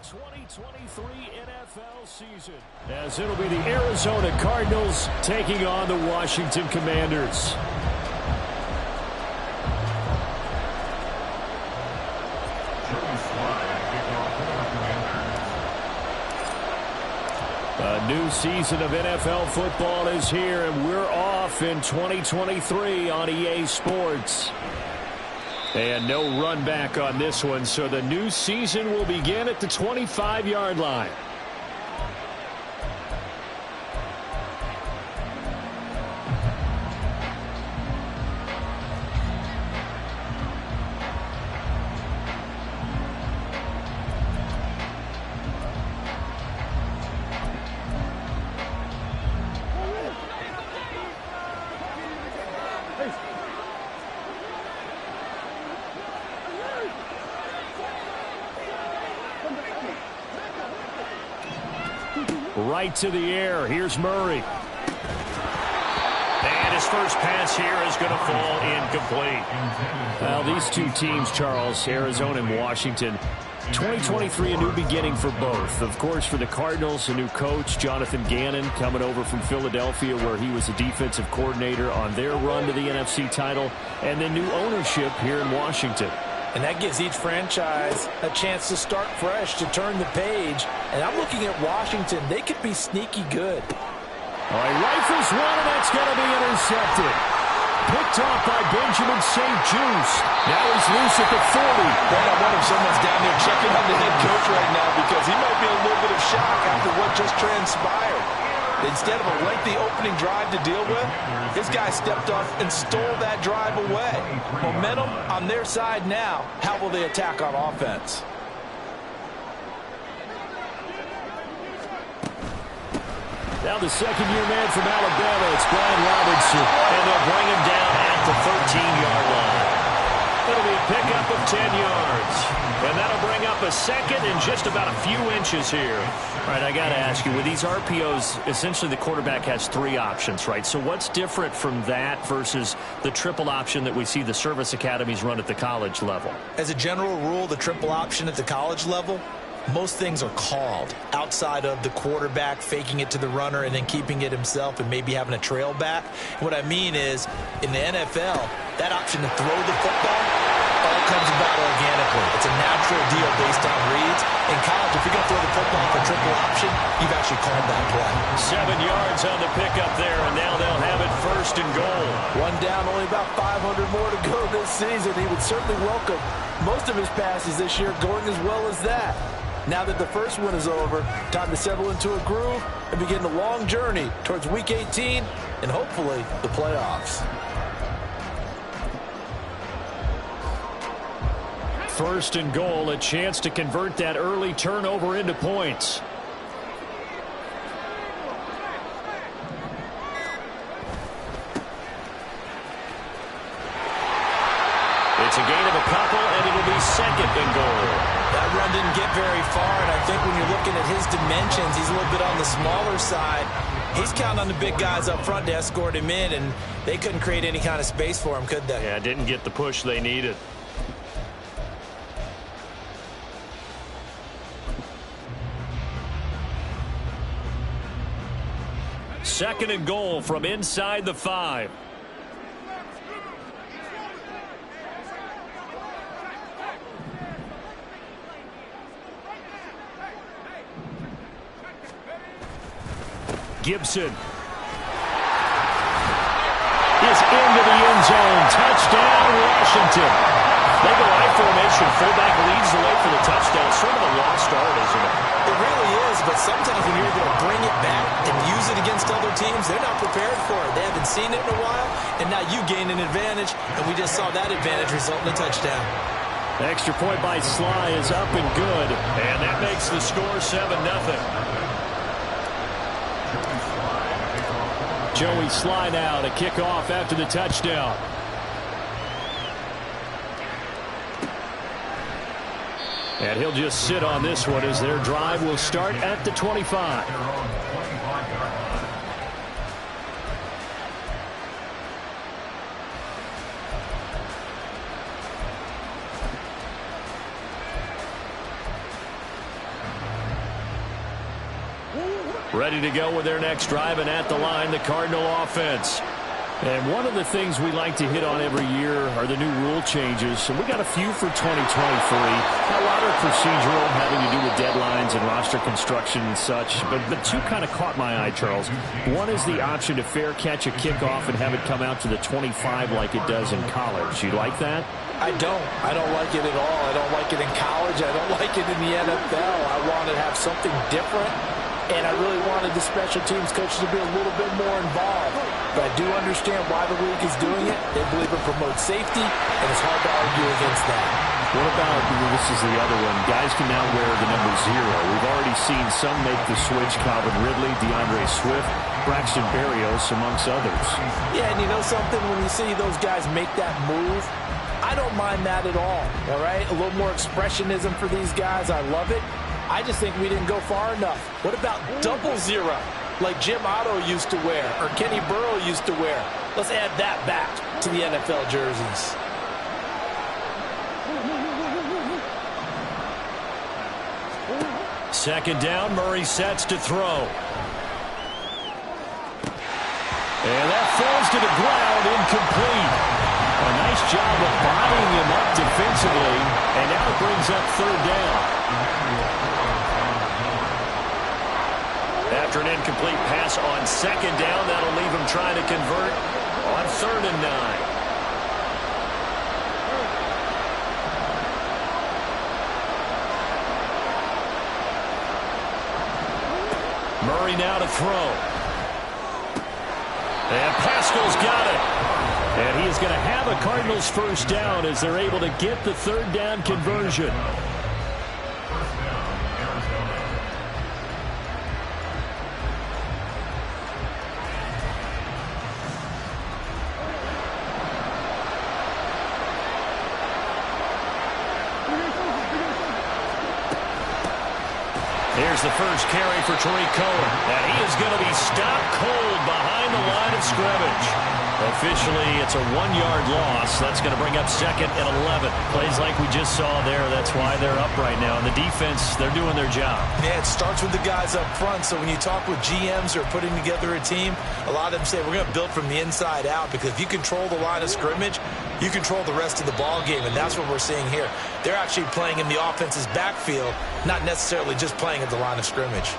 2023 NFL season, as it'll be the Arizona Cardinals taking on the Washington Commanders. A new season of NFL football is here, and we're off in 2023 on EA Sports. And no run back on this one, so the new season will begin at the 25-yard line. Right to the air. Here's Murray. And his first pass here is going to fall incomplete. Well, these two teams, Charles, Arizona and Washington, 2023, a new beginning for both. Of course, for the Cardinals, a new coach, Jonathan Gannon, coming over from Philadelphia, where he was a defensive coordinator on their run to the NFC title, and then new ownership here in Washington. And that gives each franchise a chance to start fresh, to turn the page. And I'm looking at Washington. They could be sneaky good. All right, rifles one, and that's going to be intercepted. Picked off by Benjamin St. Juste. Now he's loose at the 40. Man, I wonder if someone's down there checking on the head coach right now, because he might be a little bit of shock after what just transpired. Instead of a lengthy opening drive to deal with, this guy stepped up and stole that drive away. Momentum on their side now. How will they attack on offense? Now the second-year man from Alabama, it's Brian Robinson. And they'll bring him down at the 13-yard line. It'll be a pickup of 10 yards. And that'll bring up a second and just about a few inches here. All right, I got to ask you, with these RPOs, essentially the quarterback has three options, right? So what's different from that versus the triple option that we see the service academies run at the college level? As a general rule, the triple option at the college level, most things are called outside of the quarterback faking it to the runner and then keeping it himself and maybe having a trail back. What I mean is, in the NFL, that option to throw the football all comes about organically. It's a natural deal based on reads. In college, if you're going to throw the football for triple option, you've actually called that play. 7 yards on the pickup there, and now they'll have it first and goal. One down, only about 500 more to go this season. He would certainly welcome most of his passes this year going as well as that. Now that the first one is over, time to settle into a groove and begin the long journey towards Week 18 and hopefully the playoffs. First and goal, a chance to convert that early turnover into points. It's a gain of a couple, and it'll be second and goal. That run didn't get very far, and I think when you're looking at his dimensions, he's a little bit on the smaller side. He's counting on the big guys up front to escort him in, and they couldn't create any kind of space for him, could they? Yeah, didn't get the push they needed. Second and goal from inside the 5. Gibson is into the end zone. Touchdown, Washington. They go I formation. Fullback leads the way for the touchdown. Sort of a lost art, isn't it? It really is, but sometimes when you're going to bring it back and use it against other teams, they're not prepared for it. They haven't seen it in a while, and now you gain an advantage, and we just saw that advantage result in a touchdown. The extra point by Sly is up and good, and that makes the score 7-0. Joey Sly now to kick off after the touchdown. And he'll just sit on this one as their drive will start at the 25. Ready to go with their next drive, and at the line, the Cardinal offense. And one of the things we like to hit on every year are the new rule changes. And we got a few for 2023. A lot are procedural, having to do with deadlines and roster construction and such. But two kind of caught my eye, Charles. One is the option to fair catch a kickoff and have it come out to the 25 like it does in college. You like that? I don't. I don't like it at all. I don't like it in college. I don't like it in the NFL. I want to have something different. And I really wanted the special teams coaches to be a little bit more involved. But I do understand why the league is doing it. They believe it promotes safety, and it's hard to argue against that. What about, this is the other one, guys can now wear the number 0. We've already seen some make the switch, Calvin Ridley, DeAndre Swift, Braxton Berrios, amongst others. Yeah, and you know something? When you see those guys make that move, I don't mind that at all right? A little more expressionism for these guys. I love it. I just think we didn't go far enough. What about double 0, like Jim Otto used to wear or Kenny Burrow used to wear? Let's add that back to the NFL jerseys. Second down, Murray sets to throw. And that falls to the ground, incomplete. A nice job of bodying him up defensively, and now it brings up third down. After an incomplete pass on second down, that'll leave him trying to convert on 3rd and 9. Murray now to throw. And Pascal's got it. And he is going to have a Cardinals first down as they're able to get the third down conversion. Here's the first carry for Tariq Cohen. And he is going to be stopped cold behind the line of scrimmage. Officially, it's a 1-yard loss. That's going to bring up 2nd and 11. Plays like we just saw there. That's why they're up right now. And the defense, they're doing their job. Yeah, it starts with the guys up front. So when you talk with GMs who are putting together a team, a lot of them say we're going to build from the inside out, because if you control the line of scrimmage, you control the rest of the ball game, and that's what we're seeing here. They're actually playing in the offense's backfield, not necessarily just playing at the line of scrimmage.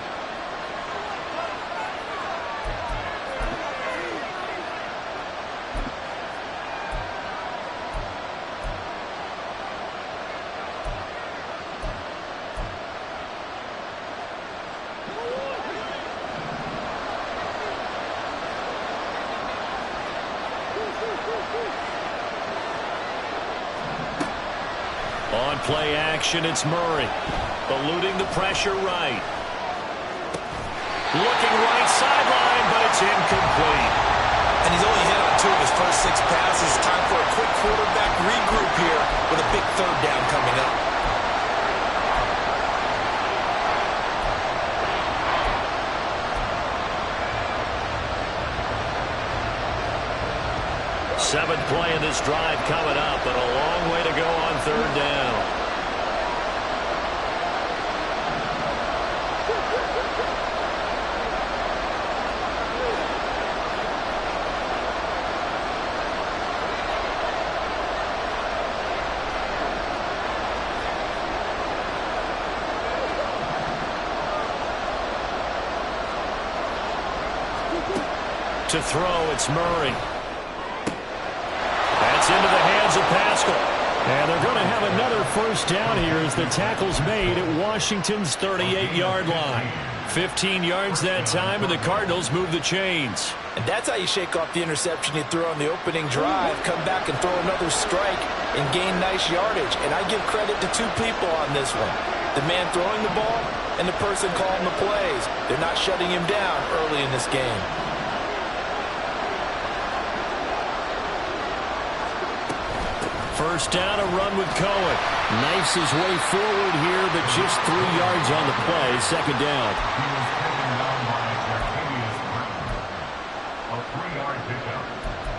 On play action, it's Murray. Eluding the pressure right. Looking right sideline, but it's incomplete. And he's only hit on 2 of his first 6 passes. Time for a quick quarterback regroup here with a big third down coming up. Seventh play of this drive coming up, but a long way to go on third down. To throw, it's Murray. That's into the hands of Pascal. And they're going to have another first down here as the tackle's made at Washington's 38-yard line. 15 yards that time, and the Cardinals move the chains. And that's how you shake off the interception you threw on the opening drive, come back and throw another strike and gain nice yardage. And I give credit to 2 people on this one. The man throwing the ball and the person calling the plays. They're not shutting him down early in this game. First down, a run with Cohen. Knifes his way forward here, but just 3 yards on the play. Second down. A 3-yard pickup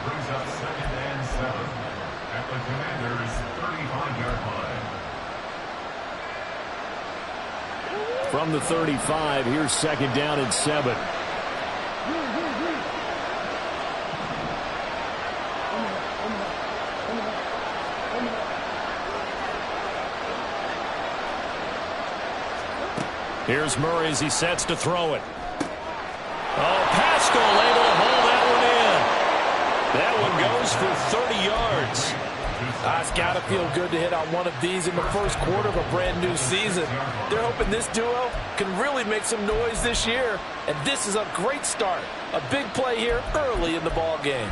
brings up 2nd and 7 at the Commanders' 35-yard line. From the 35, here's 2nd down and 7. Here's Murray as he sets to throw it. Oh, Pascal able to hold that one in. That one goes for 30 yards. It's got to feel good to hit on one of these in the first quarter of a brand new season. They're hoping this duo can really make some noise this year. And this is a great start. A big play here early in the ball game.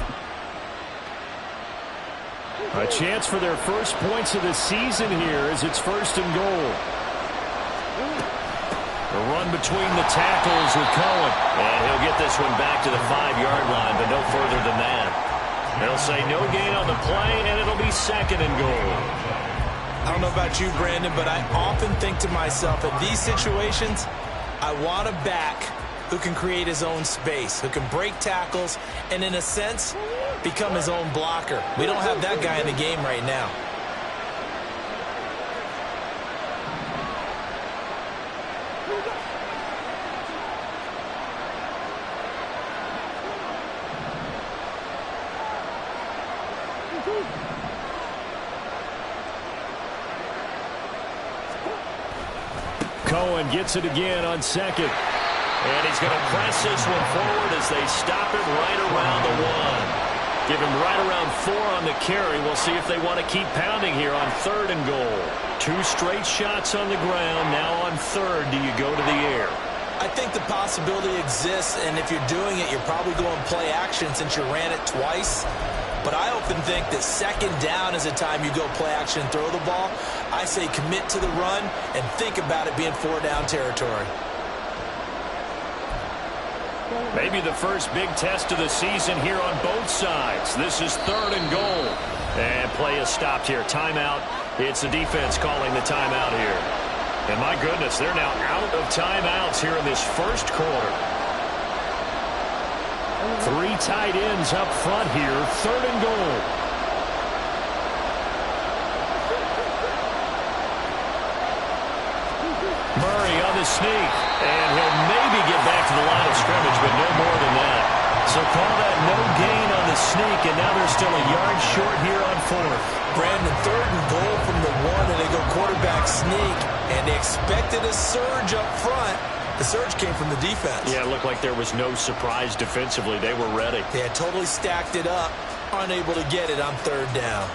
A chance for their first points of the season here as it's 1st and goal. A run between the tackles with Cohen. And he'll get this one back to the 5-yard line, but no further than that. They'll say no gain on the play, and it'll be 2nd and goal. I don't know about you, Brandon, but I often think to myself, in these situations, I want a back who can create his own space, who can break tackles, and in a sense, become his own blocker. We don't have that guy in the game right now. Cohen gets it again on 2nd. And he's going to press this one forward as they stop him right around the 1. Give him right around 4 on the carry. We'll see if they want to keep pounding here on 3rd and goal. 2 straight shots on the ground. Now on 3rd, do you go to the air? I think the possibility exists, and if you're doing it, you're probably going play action since you ran it twice. But I often think that 2nd down is a time you go play action and throw the ball. I say commit to the run and think about it being 4-down territory. Maybe the first big test of the season here on both sides. This is 3rd and goal. And play is stopped here. Timeout. It's the defense calling the timeout here. And my goodness, they're now out of timeouts here in this first quarter. 3 tight ends up front here. 3rd and goal. Murray on the sneak. And he'll maybe get back to the line of scrimmage, but no more than that. So call that no gain on the sneak, and now they're still a yard short here on 4th. Brandon, 3rd and goal from the 1, and they go quarterback sneak, and they expected a surge up front. The surge came from the defense. Yeah, it looked like there was no surprise defensively. They were ready. They had totally stacked it up, unable to get it on 3rd down.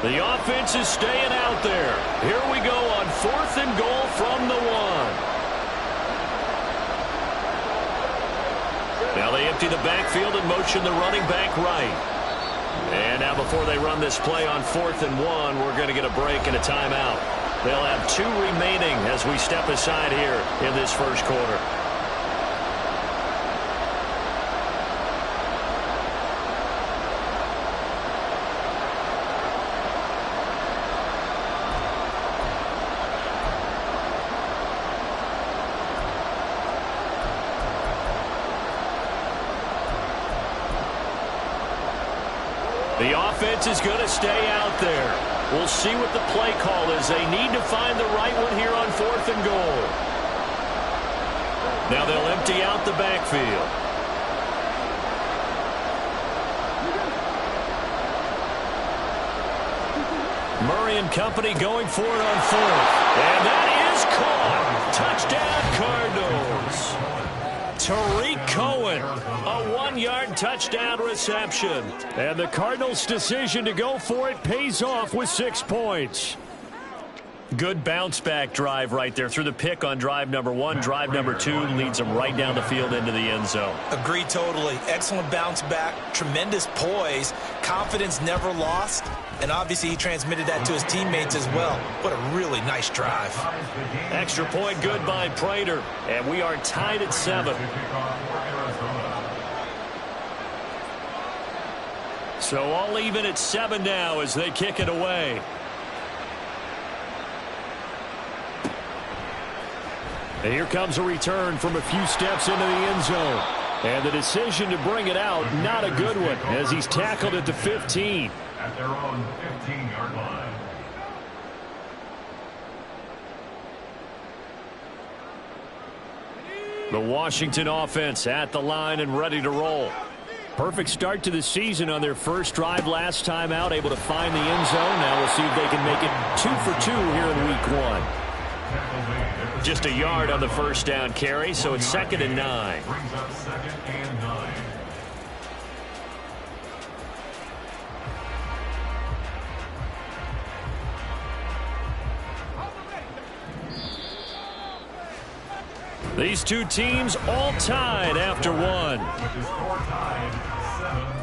The offense is staying out there. Here we go on 4th and goal from the 1. Now they empty the backfield and motion the running back right. And now before they run this play on 4th and 1, we're going to get a break and a timeout. They'll have 2 remaining as we step aside here in this first quarter. The offense is going to stay out there. We'll see what the play call is. They need to find the right one here on 4th and goal. Now they'll empty out the backfield. Murray and company going for it on 4th. And that is caught. Touchdown, Cardinals. Tariq Cohen, a 1-yard touchdown reception. And the Cardinals' decision to go for it pays off with 6 points. Good bounce-back drive right there through the pick on drive number 1. Drive number 2 leads them right down the field into the end zone. Agree totally. Excellent bounce back, tremendous poise, confidence never lost, and obviously he transmitted that to his teammates as well. What a really nice drive. Extra point good by Prater, and we are tied at 7. So all even at 7 now as they kick it away. And here comes a return from a few steps into the end zone. And the decision to bring it out, not a good one, as he's tackled at the 15. At their own 15-yard line. The Washington offense at the line and ready to roll. Perfect start to the season on their first drive last time out, able to find the end zone. Now we'll see if they can make it 2 for 2 here in week 1. Just a yard on the first down carry, so it's 2nd and 9. Brings up 2nd and 9. These two teams all tied after one. With the score tied 7-7.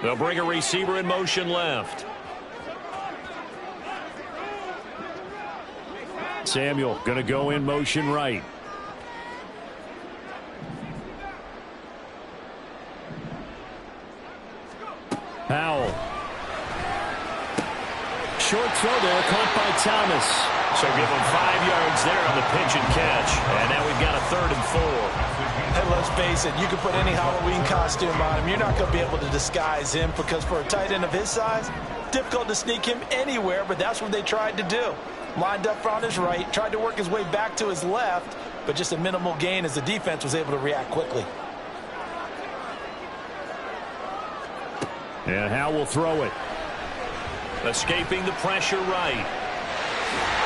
They'll bring a receiver in motion left. Samuel going to go in motion right. Powell. Short throw there, caught by Thomas. So give him 5 yards there on the pitch and catch. And now we've got a 3rd and 4. And let's face it, you can put any Halloween costume on him. You're not going to be able to disguise him because for a tight end of his size, difficult to sneak him anywhere, but that's what they tried to do. Lined up on his right, tried to work his way back to his left, but just a minimal gain as the defense was able to react quickly. And Howe will throw it. Escaping the pressure right.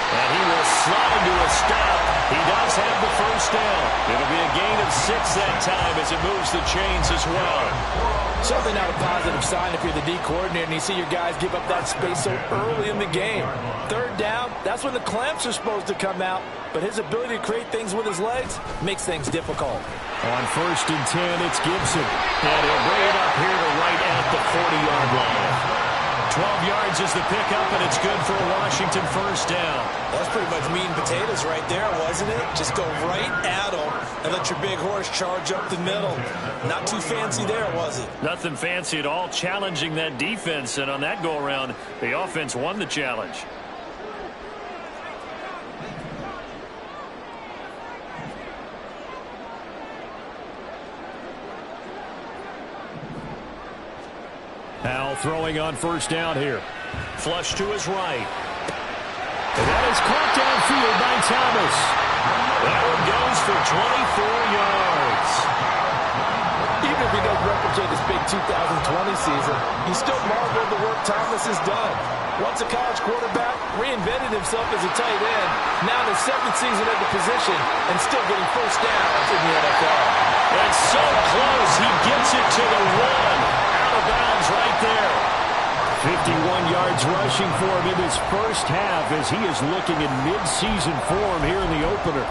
And he will slide to a stop. He does have the first down. It'll be a gain of 6 that time as it moves the chains as well. Certainly not a positive sign if you're the D coordinator and you see your guys give up that space so early in the game. 3rd down, that's when the clamps are supposed to come out, but his ability to create things with his legs makes things difficult. On 1st and 10, it's Gibson. And he'll bring it up here to right at the 40-yard line. 12 yards is the pickup, and it's good for a Washington first down. That's pretty much meat and potatoes right there, wasn't it? Just go right at them and let your big horse charge up the middle. Not too fancy there, was it? Nothing fancy at all, challenging that defense, and on that go-around, the offense won the challenge. Powell throwing on first down here. Flush to his right. And that is caught downfield by Thomas. That one goes for 24 yards. Even if he doesn't replicate his big 2020 season, he's still marveled at the work Thomas has done. Once a college quarterback, reinvented himself as a tight end, now in his 2nd season at the position, and still getting first downs in the NFL. And so close, he gets it to the 1. Bounds right there. 51 yards rushing for him in his first half as he is looking in mid-season form here in the opener.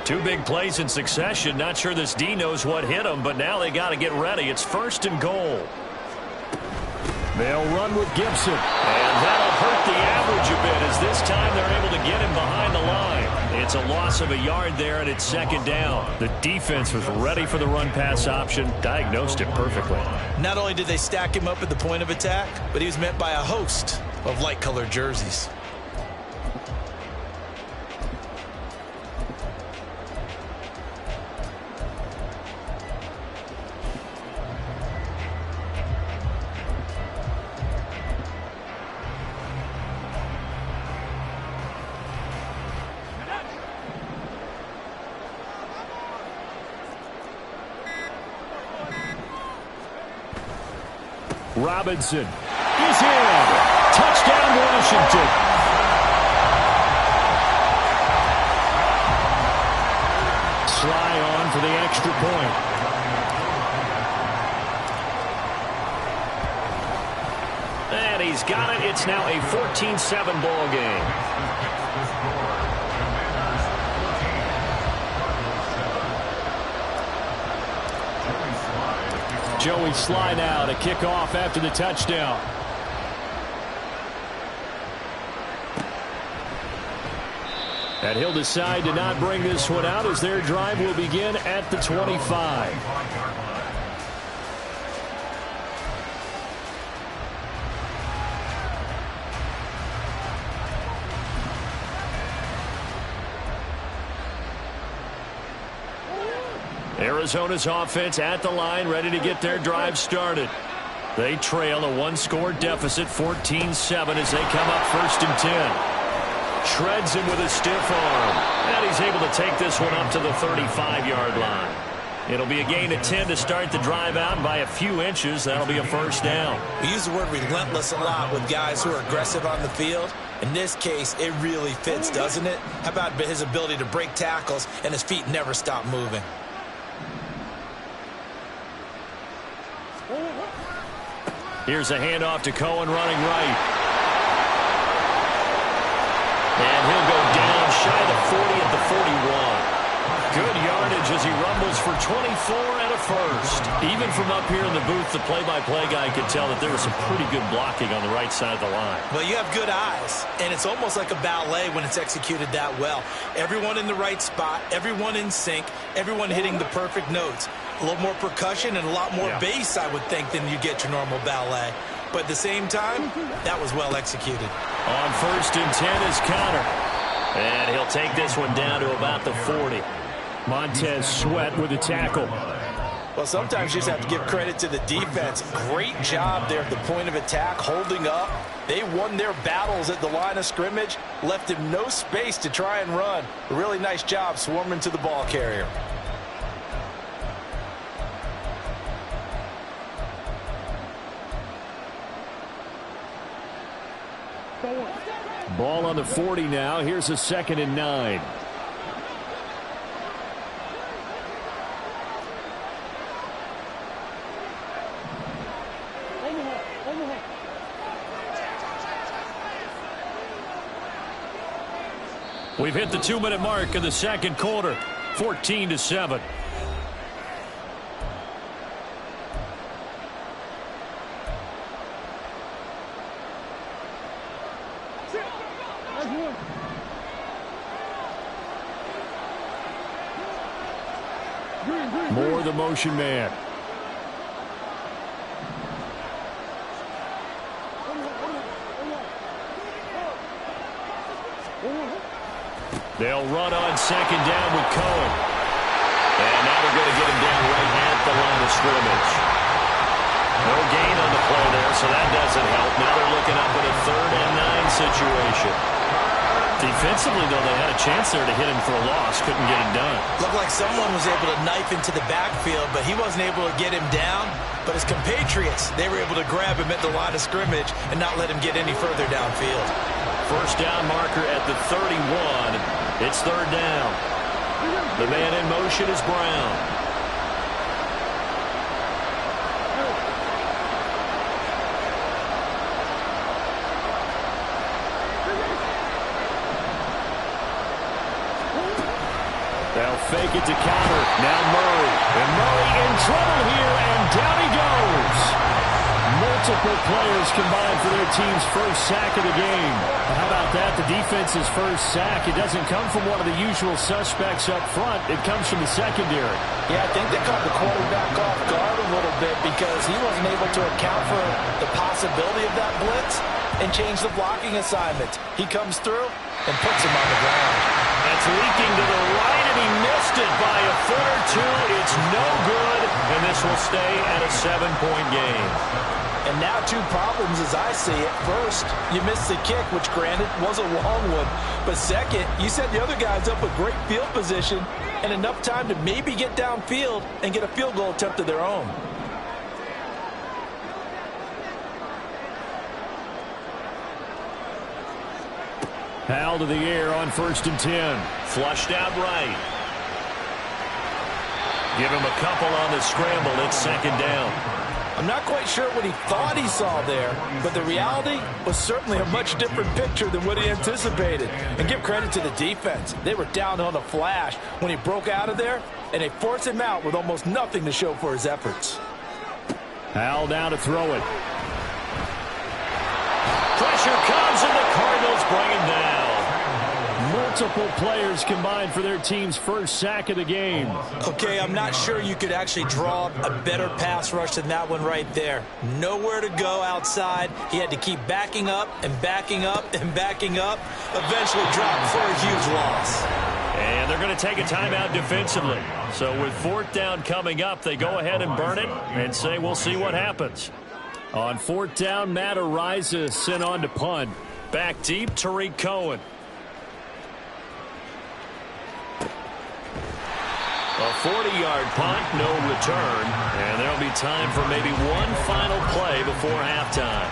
Two big plays in succession. Not sure this D knows what hit him, but now they got to get ready. It's 1st and goal. They'll run with Gibson. And that'll hurt the average a bit as this time they're able to get him behind the line. It's a loss of a yard there, and it's 2nd down. The defense was ready for the run-pass option, diagnosed it perfectly. Not only did they stack him up at the point of attack, but he was met by a host of light-colored jerseys. Robinson. He's in. Touchdown, Washington. Sly on for the extra point. And he's got it. It's now a 14-7 ball game. Joey Sly now to kick off after the touchdown. And he'll decide to not bring this one out as their drive will begin at the 25. Arizona's offense at the line, ready to get their drive started. They trail a one-score deficit, 14-7, as they come up 1st and 10. Shreds him with a stiff arm. And he's able to take this one up to the 35-yard line. It'll be a gain of 10 to start the drive out, and by a few inches, that'll be a first down. We use the word relentless a lot with guys who are aggressive on the field. In this case, it really fits, doesn't it? How about his ability to break tackles and his feet never stop moving? Here's a handoff to Cohen running right. And he'll go down shy of the 40 at the 41. Good yardage as he rumbles for 24 and a first. Even from up here in the booth, the play-by-play guy could tell that there was some pretty good blocking on the right side of the line. Well, you have good eyes, and it's almost like a ballet when it's executed that well. Everyone in the right spot, everyone in sync, everyone hitting the perfect notes. A little more percussion and a lot more bass, I would think, than you get your normal ballet. But at the same time, that was well executed. On 1st and 10 is Connor. And he'll take this one down to about the 40. Montez Sweat with a tackle. Well, sometimes you just have to give credit to the defense. Great job there at the point of attack, holding up. They won their battles at the line of scrimmage, left him no space to try and run. A really nice job swarming to the ball carrier. Ball on the 40 now. Here's a 2nd and 9. We've hit the 2-minute mark of the second quarter. 14-7. Moore, the motion man. They'll run on 2nd down with Cohen. And now they're going to get him down right at the line of scrimmage. No gain on the play there, so that doesn't help. Now they're looking up at a 3rd and 9 situation. Defensively, though, they had a chance there to hit him for a loss. Couldn't get it done. Looked like someone was able to knife into the backfield, but he wasn't able to get him down. But his compatriots, they were able to grab him at the line of scrimmage and not let him get any further downfield. First down marker at the 31. It's 3rd down. The man in motion is Brown. They'll fake it to counter. Now Murray. And Murray in trouble here, and down he goes. Multiple players combined for their team's first sack of the game. How about that? The defense's first sack. It doesn't come from one of the usual suspects up front. It comes from the secondary. Yeah, I think they caught the quarterback off guard a little bit because he wasn't able to account for the possibility of that blitz and change the blocking assignment. He comes through and puts him on the ground. That's leaking to the right, and he missed it by a foot or two. It's no good, and this will stay at a 7-point game. And now 2 problems as I see it. First, you missed the kick, which granted was a long one. But second, you set the other guys up with great field position and enough time to maybe get downfield and get a field goal attempt of their own. Powell to the air on 1st and 10. Flushed out right. Give him a couple on the scramble. It's 2nd down. I'm not quite sure what he thought he saw there, but the reality was certainly a much different picture than what he anticipated. And give credit to the defense. They were down on a flash when he broke out of there, and they forced him out with almost nothing to show for his efforts. Hal now to throw it. Pressure comes, and the Cardinals bring him down. Multiple players combined for their team's first sack of the game. Okay, I'm not sure you could actually draw a better pass rush than that one right there. Nowhere to go outside. He had to keep backing up and backing up and backing up. Eventually dropped for a huge loss. And they're going to take a timeout defensively. So with fourth down coming up, they go ahead and burn it and say we'll see what happens. On fourth down, Matt Ariza sent on to punt. Back deep, Tariq Cohen. A 40-yard punt, no return, and there'll be time for maybe one final play before halftime.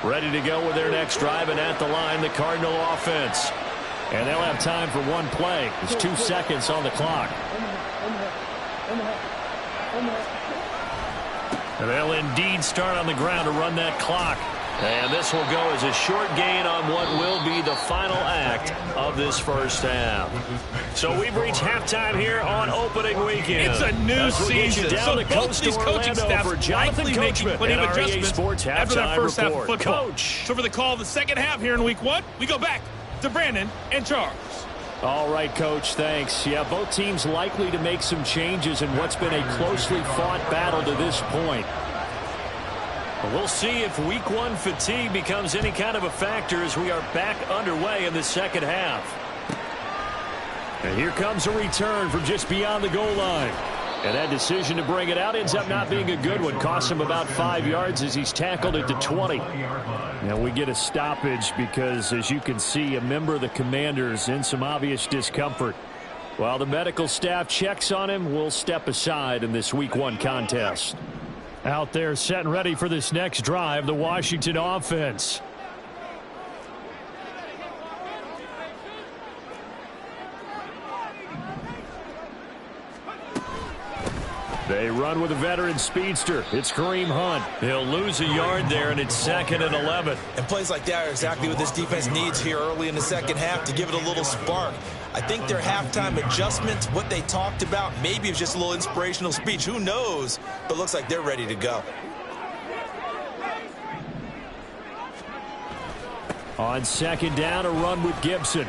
Ready to go with their next drive, and at the line, the Cardinal offense. And they'll have time for one play. It's 2 seconds on the clock. And they'll indeed start on the ground to run that clock. And this will go as a short gain on what will be the final act of this first half. So we've reached halftime here on opening weekend. It's a new season, so both these coaching staffs likely making plenty of adjustments after that first half of football. So for the call of the second half here in week one, we go back to Brandon and Charles. All right, Coach, thanks. Yeah, both teams likely to make some changes in what's been a closely fought battle to this point. We'll see if week one fatigue becomes any kind of a factor as we are back underway in the second half. And here comes a return from just beyond the goal line. And that decision to bring it out ends up not being a good one. Costs him about 5 yards as he's tackled it to 20. Now we get a stoppage because, as you can see, a member of the Commanders in some obvious discomfort. While the medical staff checks on him, we'll step aside in this week one contest. Out there set and ready for this next drive, the Washington offense. They run with a veteran speedster. It's Kareem Hunt. He'll lose a yard there, and it's 2nd and 11. And plays like that are exactly what this defense needs here early in the second half to give it a little spark. I think their halftime adjustments, what they talked about, maybe it was just a little inspirational speech. Who knows? But looks like they're ready to go. On second down, a run with Gibson.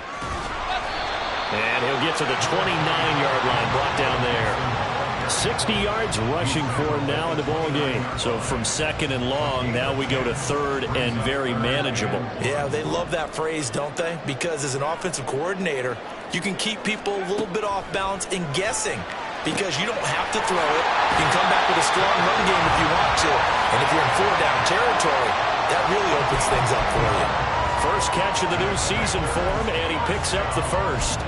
And he'll get to the 29-yard line, brought down there. 60 yards rushing for him now in the ball game. So from second and long, now we go to third and very manageable. Yeah, they love that phrase, don't they? Because as an offensive coordinator, you can keep people a little bit off balance and guessing because you don't have to throw it. You can come back with a strong run game if you want to. And if you're in 4-down territory, that really opens things up for you. First catch of the new season for him, and he picks up the first.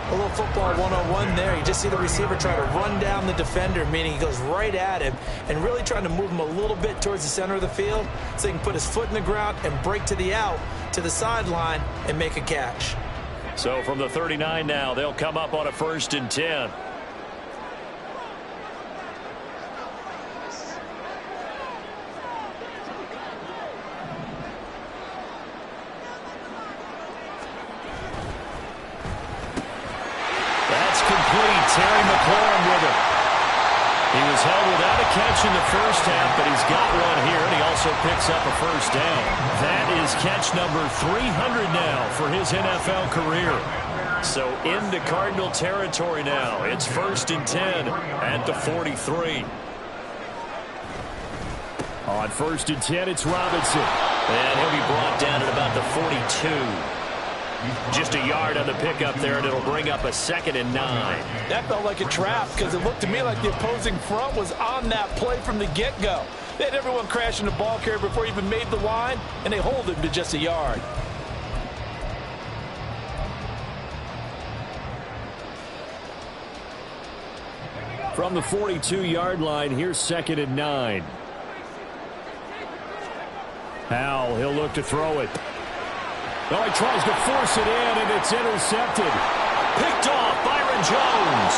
A little football 101 there. You just see the receiver try to run down the defender, meaning he goes right at him and really trying to move him a little bit towards the center of the field so he can put his foot in the ground and break to the out, to the sideline, and make a catch. So from the 39 now, they'll come up on a 1st and 10. Terry McLaurin with him. He was held without a catch in the first half, but he's got one here, and he also picks up a first down. That is catch number 300 now for his NFL career. So into Cardinal territory now. It's 1st and 10 at the 43. On 1st and 10, it's Robinson. And he'll be brought down at about the 42. Just a yard on the pickup there, and it'll bring up a 2nd and 9. That felt like a trap because it looked to me like the opposing front was on that play from the get-go. They had everyone crashing the ball carrier before he even made the line, and they hold him to just a yard. From the 42-yard line, here's 2nd and 9. Howell, he'll look to throw it. Oh, he tries to force it in, and it's intercepted. Picked off Byron Jones.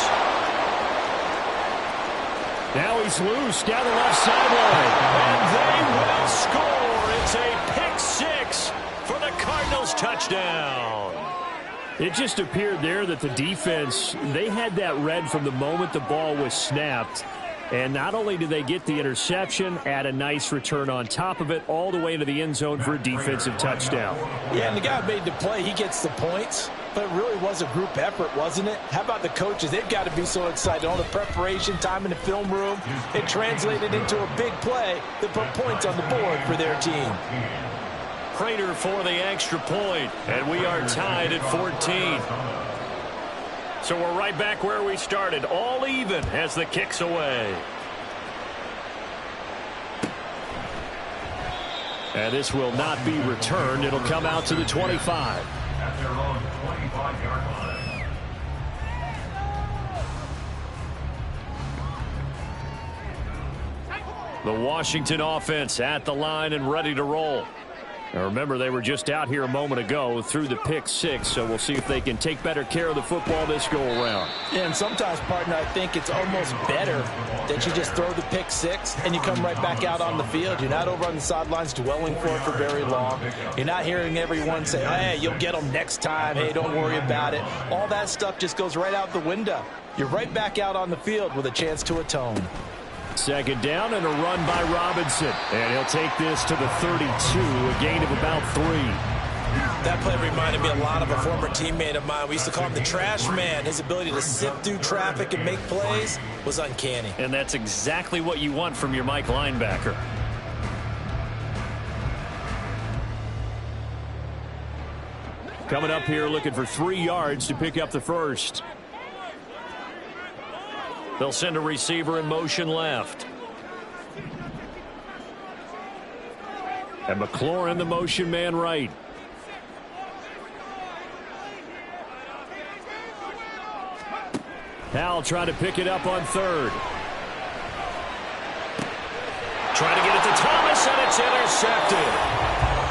Now he's loose down the left sideline. And they will score. It's a pick six for the Cardinals touchdown. It just appeared there that the defense, they had that read from the moment the ball was snapped. And not only did they get the interception, add a nice return on top of it, all the way to the end zone for a defensive touchdown. Yeah, and the guy made the play. He gets the points. But it really was a group effort, wasn't it? How about the coaches? They've got to be so excited. All the preparation, time in the film room, it translated into a big play that put points on the board for their team. Prater for the extra point, and we are tied at 14. So we're right back where we started, all even as the kick's away. And this will not be returned. It'll come out to the 25. At their own 25-yard line. The Washington offense at the line and ready to roll. Now remember, they were just out here a moment ago through the pick six, so we'll see if they can take better care of the football this go-around. Yeah, and sometimes, partner, I think it's almost better that you just throw the pick six and you come right back out on the field. You're not over on the sidelines dwelling for it for very long. You're not hearing everyone say, hey, you'll get them next time. Hey, don't worry about it. All that stuff just goes right out the window. You're right back out on the field with a chance to atone. Second down and a run by Robinson. And he'll take this to the 32, a gain of about 3. That play reminded me a lot of a former teammate of mine. We used to call him the trash man. His ability to sift through traffic and make plays was uncanny. And that's exactly what you want from your Mike linebacker. Coming up here looking for 3 yards to pick up the first. They'll send a receiver in motion left. And McLaurin, the motion man, right. Howell trying to pick it up on third. Trying to get it to Thomas, and it's intercepted.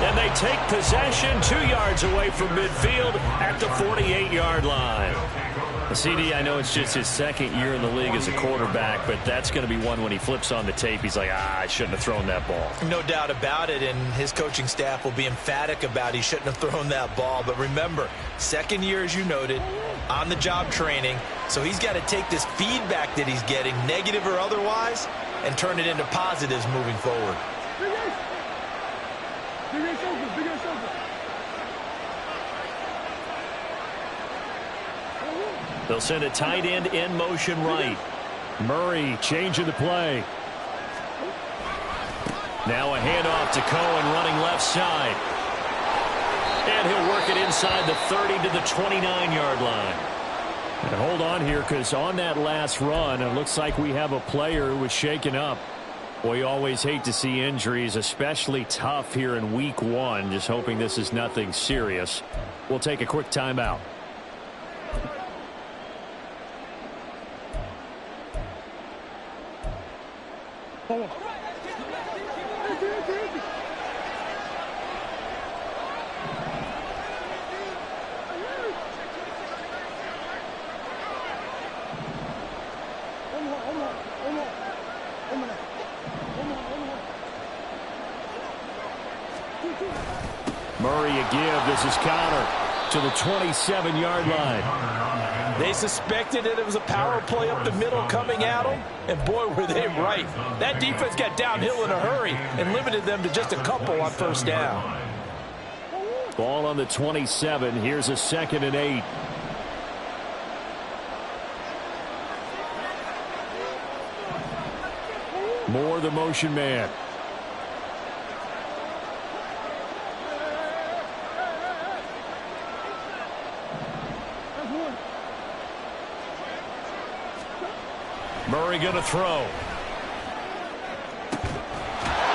And they take possession 2 yards away from midfield at the 48-yard line. CD, I know it's just his second year in the league as a quarterback, but that's going to be one when he flips on the tape, he's like, I shouldn't have thrown that ball. No doubt about it, and his coaching staff will be emphatic about he shouldn't have thrown that ball. But remember, second year, as you noted, on-the-job training, so he's got to take this feedback that he's getting, negative or otherwise, and turn it into positives moving forward. They'll send a tight end in motion right. Murray changing the play. Now a handoff to Cohen running left side. And he'll work it inside the 30 to the 29-yard line. And hold on here, because on that last run, it looks like we have a player who was shaken up. Boy, you always hate to see injuries, especially tough here in week 1. Just hoping this is nothing serious. We'll take a quick timeout. Murray a give. This is Connor to the 27-yard line. They suspected it was a power play up the middle coming at them, and boy, were they right. That defense got downhill in a hurry and limited them to just a couple on first down. Ball on the 27. Here's a 2nd and 8. Moore, the motion man. Murray going to throw.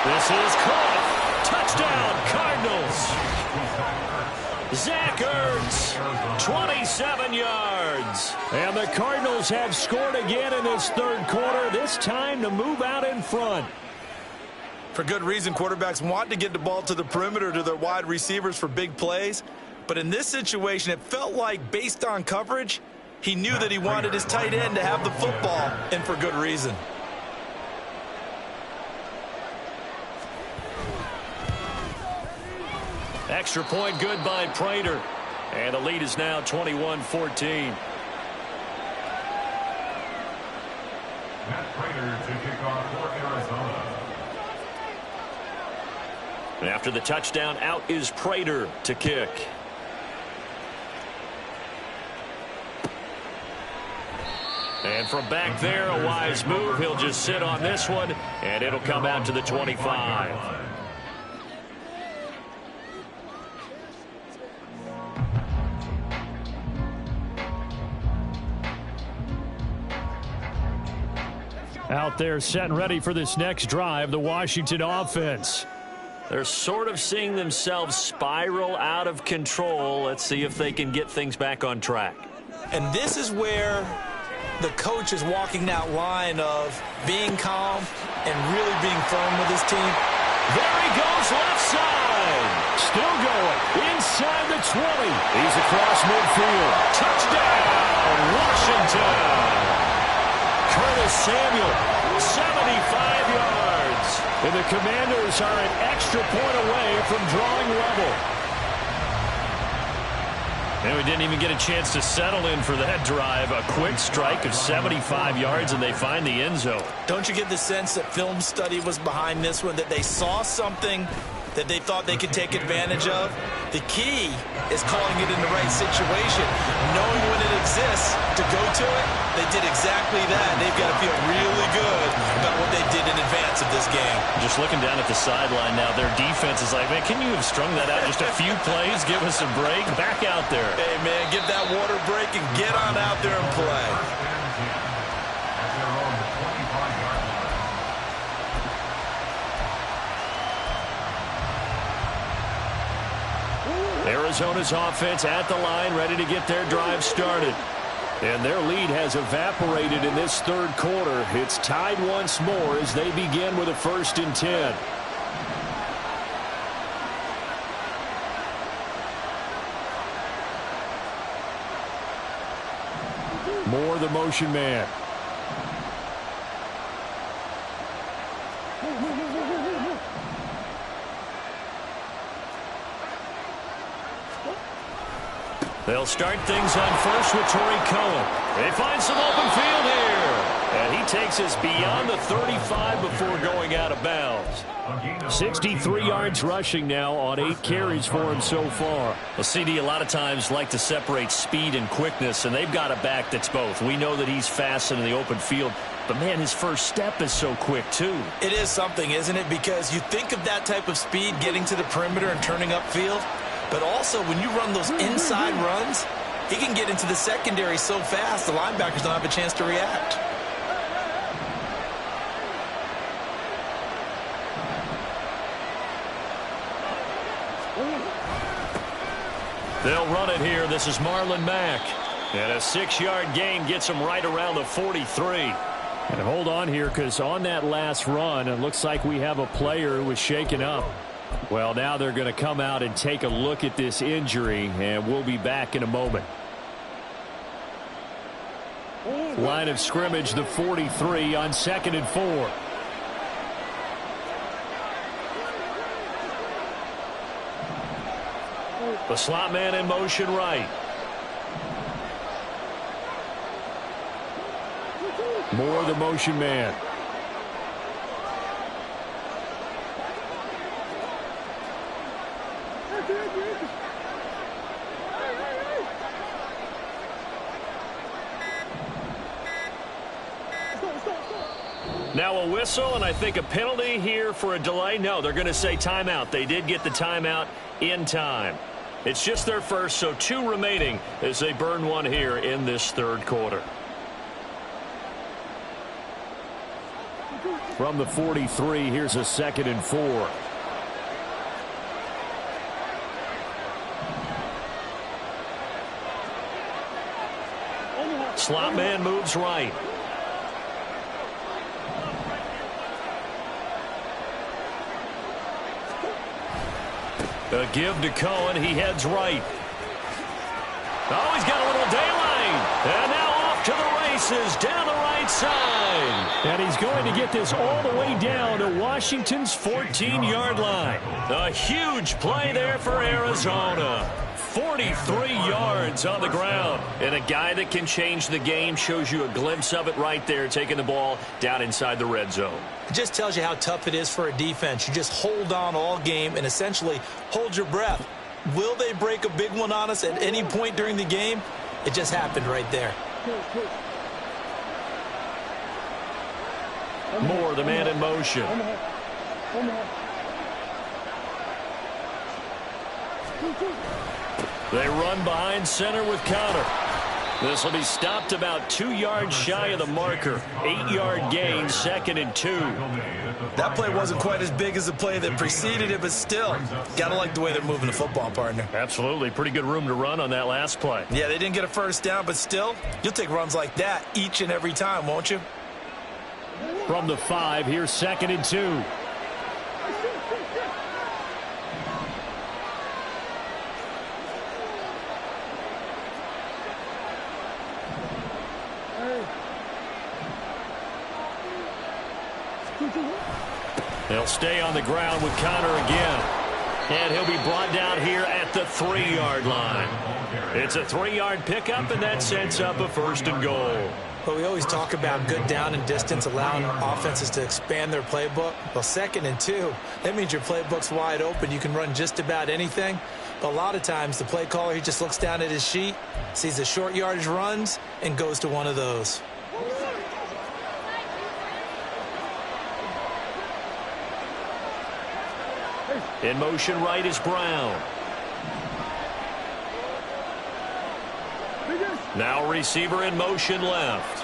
This is caught. Touchdown, Cardinals. Zach Ertz, 27 yards. And the Cardinals have scored again in this third quarter, this time to move out in front. For good reason, quarterbacks want to get the ball to the perimeter to their wide receivers for big plays. But in this situation, it felt like, based on coverage, he knew that he wanted his tight end to have the football, and for good reason. Extra point good by Prater. And the lead is now 21-14. Matt Prater to kick off for Arizona. And after the touchdown, out is Prater to kick. And from back there, a wise move. He'll just sit on this one, and it'll come out to the 25. Out there set and ready for this next drive, the Washington offense. They're sort of seeing themselves spiral out of control. Let's see if they can get things back on track. And this is where the coach is walking that line of being calm and really being firm with his team. There he goes, left side. Still going. Inside the 20. He's across midfield. Touchdown, Washington. Curtis Samuel, 75 yards. And the Commanders are an extra point away from drawing level. And we didn't even get a chance to settle in for that drive. A quick strike of 75 yards, and they find the end zone. Don't you get the sense that film study was behind this one, that they saw something that they thought they could take advantage of? The key is calling it in the right situation, knowing when it exists to go to it. They did exactly that. They've got to feel really good about what they did in advance of this game. Just looking down at the sideline now, their defense is like, man, can you have strung that out just a few plays? Give us a break. Back out there. Hey, man, give that water break and get on out there and play. At their own 25-yard line. Arizona's offense at the line, ready to get their drive started. And their lead has evaporated in this third quarter. It's tied once more as they begin with a 1st and 10. Moore, the motion man. They'll start things on first with Torrey Cohen. They find some open field here. And he takes us beyond the 35 before going out of bounds. 63 yards rushing now on 8 carries for him so far. Well, CD a lot of times like to separate speed and quickness, and they've got a back that's both. We know that he's fast in the open field, but, man, his first step is so quick, too. It is something, isn't it? Because you think of that type of speed getting to the perimeter and turning upfield, but also when you run those inside runs, he can get into the secondary so fast the linebackers don't have a chance to react. They'll run it here. This is Marlon Mack. And a 6-yard gain gets him right around the 43. And hold on here, because on that last run, it looks like we have a player who was shaken up. Well, now they're going to come out and take a look at this injury, and we'll be back in a moment. Line of scrimmage, the 43 on 2nd and 4. The slot man in motion right. Moore, the motion man. Now a whistle, and I think a penalty here for a delay. No, they're going to say timeout. They did get the timeout in time. It's just their first, so 2 remaining as they burn one here in this third quarter. From the 43, here's a 2nd and 4. Slot man moves right. A give to Cohen. He heads right. Oh, he's got a little daylight. And now off to the races down the right side. And he's going to get this all the way down to Washington's 14-yard line. A huge play there for Arizona. 43 yards on the ground. And a guy that can change the game shows you a glimpse of it right there, taking the ball down inside the red zone. It just tells you how tough it is for a defense. You just hold on all game and essentially hold your breath. Will they break a big one on us at any point during the game? It just happened right there. Moore, the man in motion. They run behind center with Connor. This will be stopped about 2 yards shy of the marker. 8-yard gain, 2nd and 2. That play wasn't quite as big as the play that preceded it, but still, gotta like the way they're moving the football, partner. Absolutely. Pretty good room to run on that last play. Yeah, they didn't get a first down, but still, you'll take runs like that each and every time, won't you? From the 5, here's 2nd and 2. They'll stay on the ground with Connor again. And he'll be brought down here at the 3-yard line. It's a 3-yard pickup, and that sets up a 1st and goal. But we always talk about good down and distance, allowing offenses to expand their playbook. Well, 2nd and 2, that means your playbook's wide open. You can run just about anything. But a lot of times, the play caller, he just looks down at his sheet, sees the short yardage runs, and goes to one of those. In motion right is Brown. Now receiver in motion left.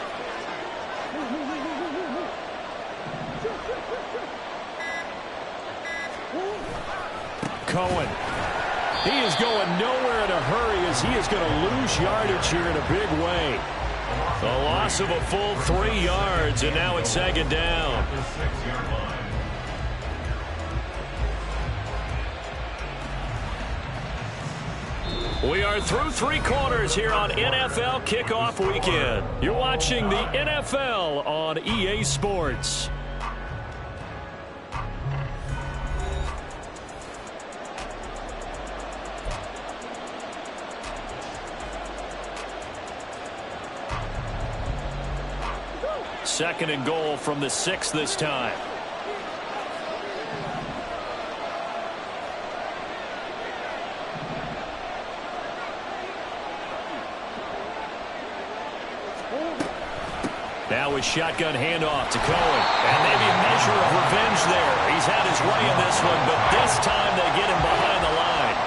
Cohen. He is going nowhere in a hurry as he is going to lose yardage here in a big way. A loss of a full 3 yards, and now it's 2nd down. We are through 3 quarters here on NFL Kickoff Weekend. You're watching the NFL on EA Sports. Second and goal from the 6 this time. Now a shotgun handoff to Cohen. And maybe a measure of revenge there. He's had his way in this one, but this time they get him behind the line.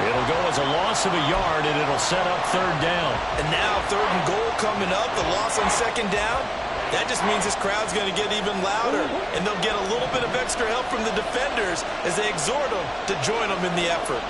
It'll go as a loss of a yard, and it'll set up 3rd down. And now 3rd and goal coming up, the loss on 2nd down. That just means this crowd's going to get even louder, and they'll get a little bit of extra help from the defenders as they exhort them to join them in the effort.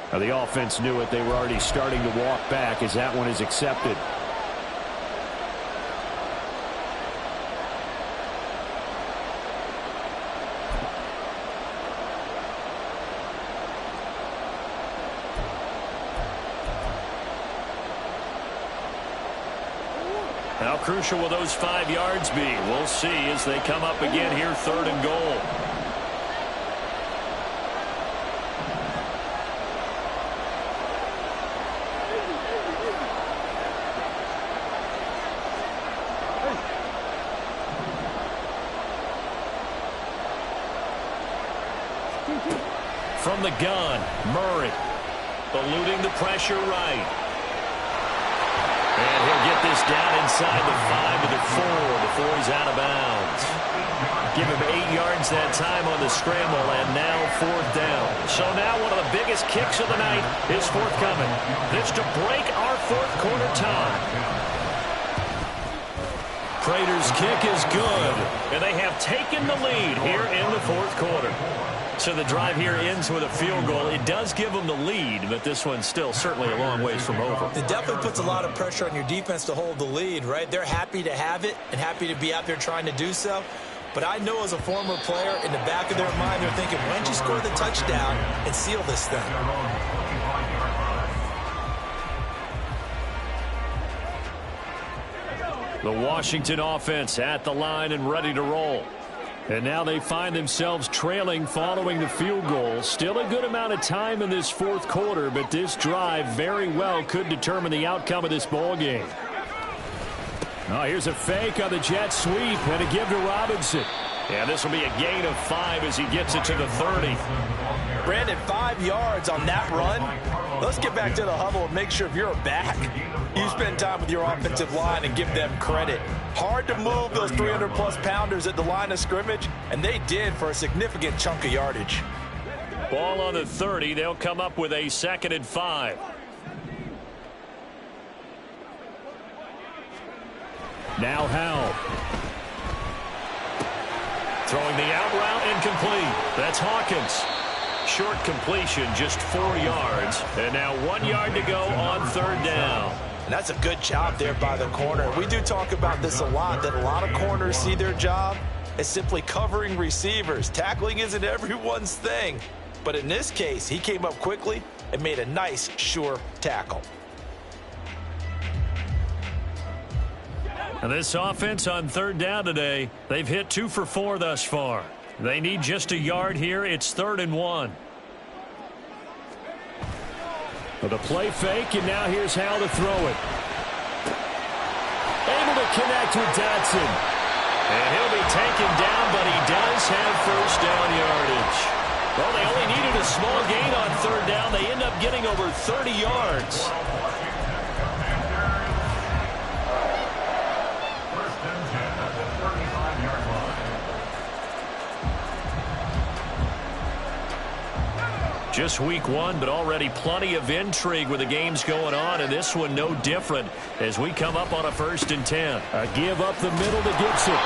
Now the offense knew it. They were already starting to walk back as that one is accepted. How crucial will those 5 yards be? We'll see as they come up again here, 3rd and goal. From the gun, Murray, eluding the pressure right. And he'll get this down inside the 5 to the 4 before he's out of bounds. Give him 8 yards that time on the scramble, and now 4th down. So now one of the biggest kicks of the night is forthcoming. This to break our 4th quarter tie. Prater's kick is good, and they have taken the lead here in the 4th quarter. So the drive here ends with a field goal. It does give them the lead, but this one's still certainly a long ways from over. It definitely puts a lot of pressure on your defense to hold the lead, right? They're happy to have it and happy to be out there trying to do so. But I know as a former player, in the back of their mind, they're thinking, why don't you score the touchdown and seal this thing? The Washington offense at the line and ready to roll. And now they find themselves trailing following the field goal. Still a good amount of time in this 4th quarter, but this drive very well could determine the outcome of this ball game. Oh, here's a fake on the jet sweep and a give to Robinson. Yeah, this will be a gain of 5 as he gets it to the 30. Brandon, 5 yards on that run. Let's get back to the huddle and make sure if you're back, you spend time with your offensive line and give them credit. Hard to move those 300-plus pounders at the line of scrimmage, and they did for a significant chunk of yardage. Ball on the 30. They'll come up with a 2nd and 5. Now Howell. Throwing the out route incomplete. That's Hawkins. Short completion, just 4 yards. And now 1 yard to go on 3rd down. And that's a good job there by the corner. We do talk about this a lot, that a lot of corners see their job as simply covering receivers. Tackling isn't everyone's thing. But in this case, he came up quickly and made a nice, sure tackle. And this offense on 3rd down today, they've hit 2 for 4 thus far. They need just a yard here. It's 3rd and 1. With a play fake, and now here's Howell to throw it. Able to connect with Dotson. And he'll be taken down, but he does have 1st down yardage. Well, they only needed a small gain on 3rd down. They end up getting over 30 yards. Just week 1, but already plenty of intrigue with the games going on, and this one no different as we come up on a 1st and 10. A give up the middle to Gibson.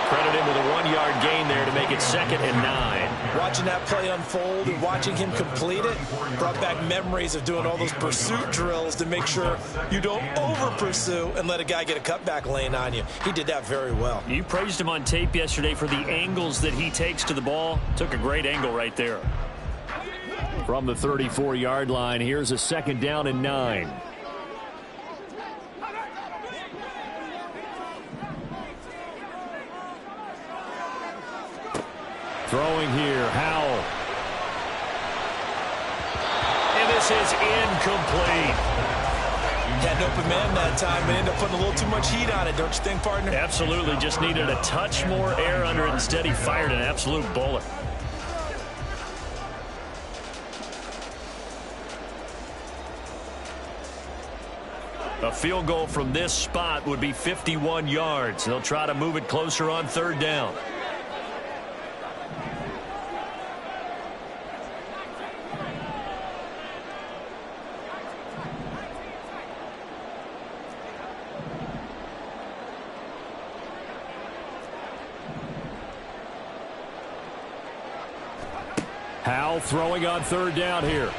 Credit him with a 1-yard gain there to make it 2nd and 9. Watching that play unfold and watching him complete it brought back memories of doing all those pursuit drills to make sure you don't over-pursue and let a guy get a cutback lane on you. He did that very well. You praised him on tape yesterday for the angles that he takes to the ball. Took a great angle right there. From the 34-yard line, here's a 2nd down and 9. Throwing here, Howell. And this is incomplete. Had an open man that time and ended up putting a little too much heat on it, don't you think, partner? Absolutely, just needed a touch more air under it. Instead, he fired an absolute bullet. A field goal from this spot would be 51 yards. They'll try to move it closer on 3rd down. Howell throwing on 3rd down here.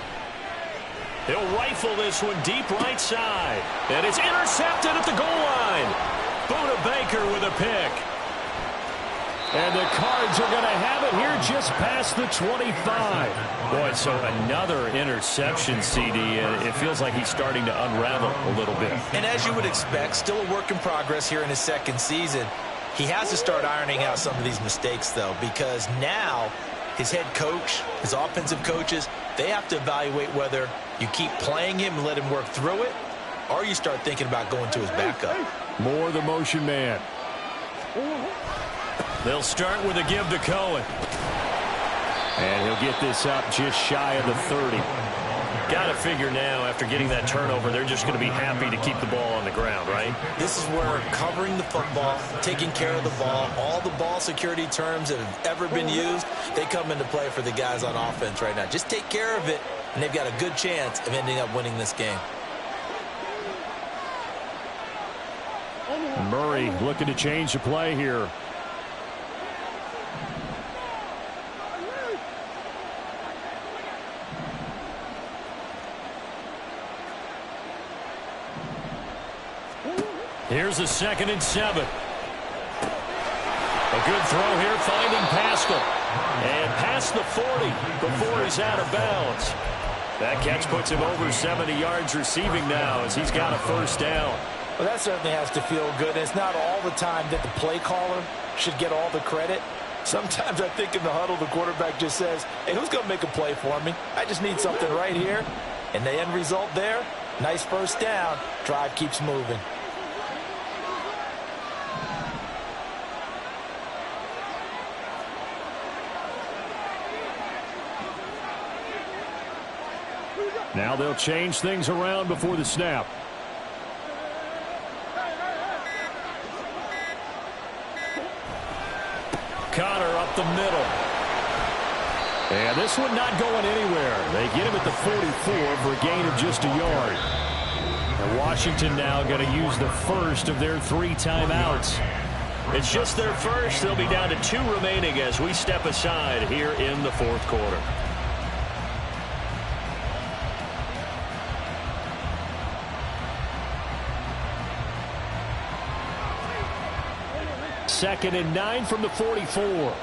He'll rifle this one deep right side. And it's intercepted at the goal line. Buda Baker with a pick. And the Cards are going to have it here just past the 25. Boy, so another interception, CD, and it feels like he's starting to unravel a little bit. And as you would expect, still a work in progress here in his 2nd season. He has to start ironing out some of these mistakes, though, because now his head coach, his offensive coaches, they have to evaluate whether you keep playing him and let him work through it, or you start thinking about going to his backup. More the motion man. They'll start with a give to Cohen. And he'll get this up just shy of the 30. Got to figure now, after getting that turnover, they're just going to be happy to keep the ball on the ground, right? This is where covering the football, taking care of the ball, all the ball security terms that have ever been used, they come into play for the guys on offense right now. Just take care of it, and they've got a good chance of ending up winning this game. Murray looking to change the play here. Here's a 2nd and 7. A good throw here, finding Pascal. And past the 40 before he's out of bounds. That catch puts him over 70 yards receiving now as he's got a first down. Well, that certainly has to feel good. It's not all the time that the play caller should get all the credit. Sometimes I think in the huddle, the quarterback just says, hey, who's going to make a play for me? I just need something right here. And the end result there, nice first down. Drive keeps moving. Now they'll change things around before the snap. Connor up the middle. And this one not going anywhere. They get him at the 44 for a gain of just a yard. And Washington now going to use the first of their 3 timeouts. It's just their first. They'll be down to 2 remaining as we step aside here in the 4th quarter. Second and 9 from the 44.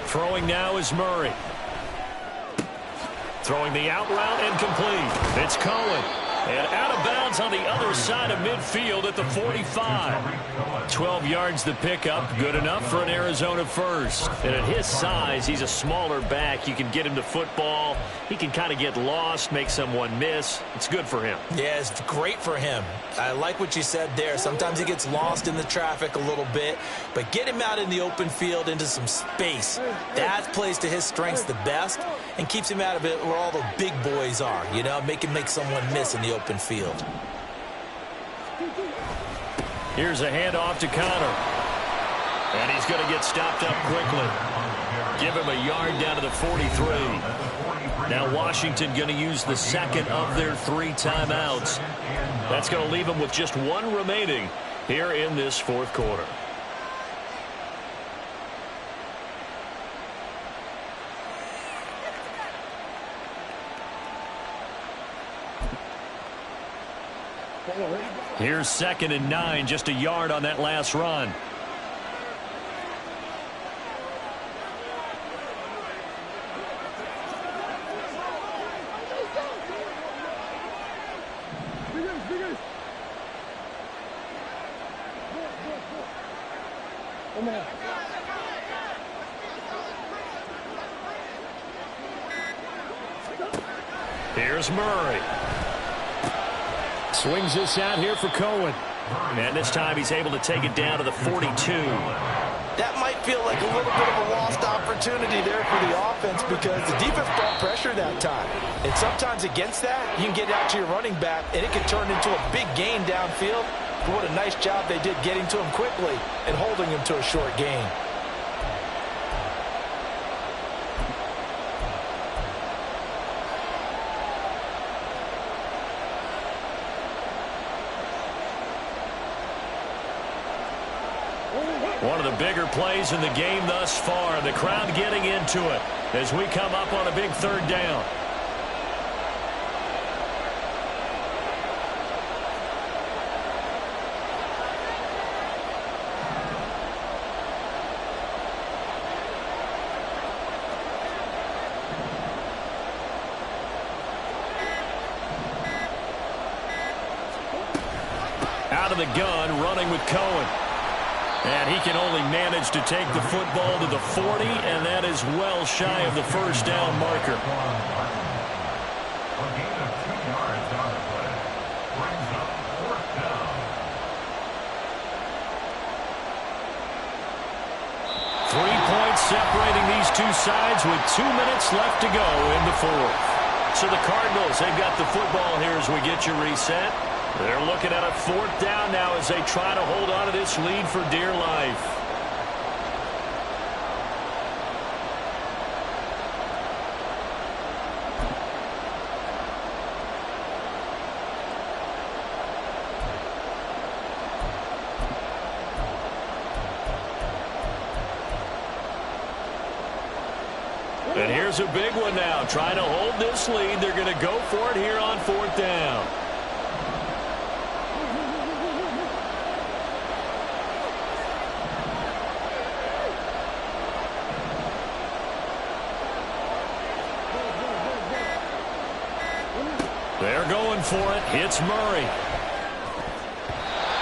Throwing now is Murray. Throwing the out route and complete. It's Cohen. And out of bounds on the other side of midfield at the 45. 12 yards the pickup. Good enough for an Arizona first. And at his size, he's a smaller back. You can get him to football. He can kind of get lost, make someone miss. It's good for him. Yeah, it's great for him. I like what you said there. Sometimes he gets lost in the traffic a little bit. But get him out in the open field into some space. That plays to his strengths the best and keeps him out of it where all the big boys are. You know, make him make someone miss in the open field. Here's a handoff to Connor. And he's going to get stopped up quickly. Give him a yard down to the 43. Now Washington going to use the second of their 3 timeouts. That's going to leave them with just 1 remaining here in this 4th quarter. Here's 2nd and 9, just a yard on that last run. Here's Murray. Swings this out here for Cohen. And this time he's able to take it down to the 42. That might feel like a little bit of a lost opportunity there for the offense because the defense brought pressure that time. And sometimes against that, you can get out to your running back, and it can turn into a big gain downfield. But what a nice job they did getting to him quickly and holding him to a short gain. One of the bigger plays in the game thus far. The crowd getting into it as we come up on a big 3rd down. Out of the gun, running with Cohen. And he can only manage to take the football to the 40, and that is well shy of the first down marker. A gain of 2 yards on the play. Brings up two sides with 2 minutes left to go in the fourth. So the Cardinals, they've got the football here as we get you reset. They're looking at a fourth down now as they try to hold on to this lead for dear life. And here's a big one now. Trying to hold this lead. They're going to go for it here on fourth down. They're going for it. Hits Murray.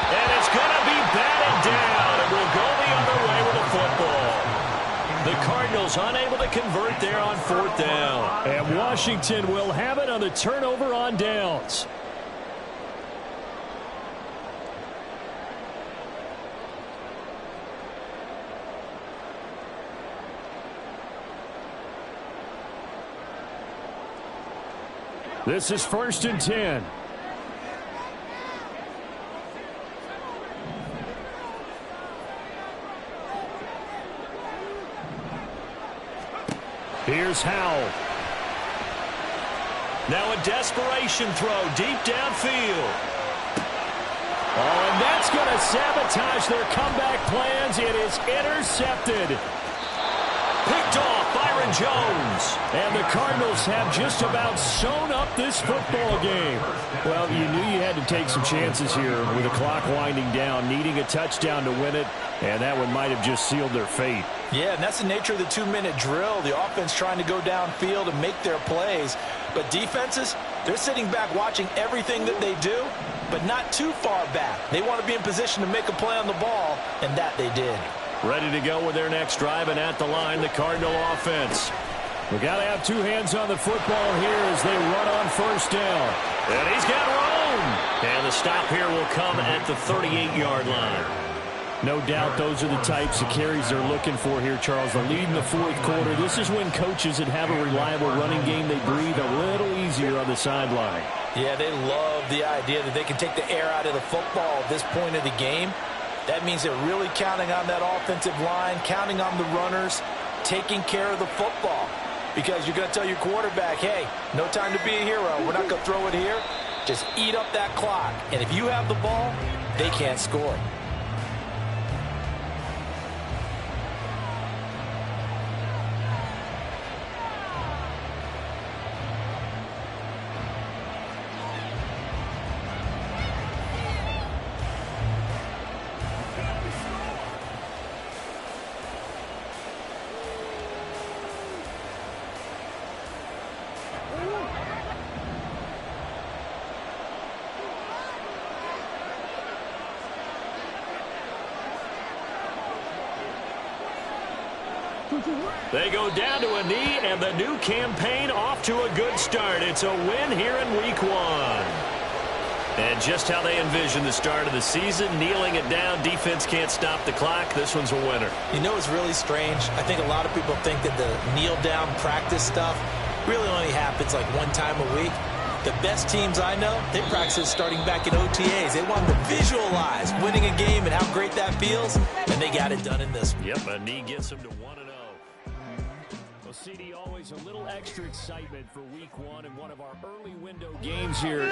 And it's going to be batted down. It will go the other way with the football. The Cardinals unable to convert there on fourth down. And Washington will have it on the turnover on downs. This is 1st and 10. Here's Howell. Now a desperation throw deep downfield. Oh, and that's going to sabotage their comeback plans. It is intercepted. Picked off Byron Jones. And the Cardinals have just about sewn up this football game. Well, you knew you had to take some chances here with the clock winding down, needing a touchdown to win it, and that one might have just sealed their fate. Yeah, and that's the nature of the 2-minute drill. The offense trying to go downfield and make their plays. But defenses, they're sitting back watching everything that they do, but not too far back. They want to be in position to make a play on the ball, and that they did. Ready to go with their next drive, and at the line, the Cardinal offense. We got to have two hands on the football here as they run on first down. And he's got room. And the stop here will come at the 38-yard line. No doubt those are the types of carries they're looking for here, Charles. The lead in the fourth quarter. This is when coaches that have a reliable running game, they breathe a little easier on the sideline. Yeah, they love the idea that they can take the air out of the football at this point of the game. That means they're really counting on that offensive line, counting on the runners, taking care of the football. Because you're going to tell your quarterback, hey, no time to be a hero. We're not going to throw it here. Just eat up that clock. And if you have the ball, they can't score. They go down to a knee, and the new campaign off to a good start. It's a win here in week one. And just how they envision the start of the season, kneeling it down, defense can't stop the clock. This one's a winner. You know, it's really strange. I think a lot of people think that the kneel-down practice stuff really only happens like one time a week. The best teams I know, they practice starting back in OTAs. They want to visualize winning a game and how great that feels, and they got it done in this one. Yep, a knee gets them to 1-0. Well, CD, always a little extra excitement for week one and one of our early window games here.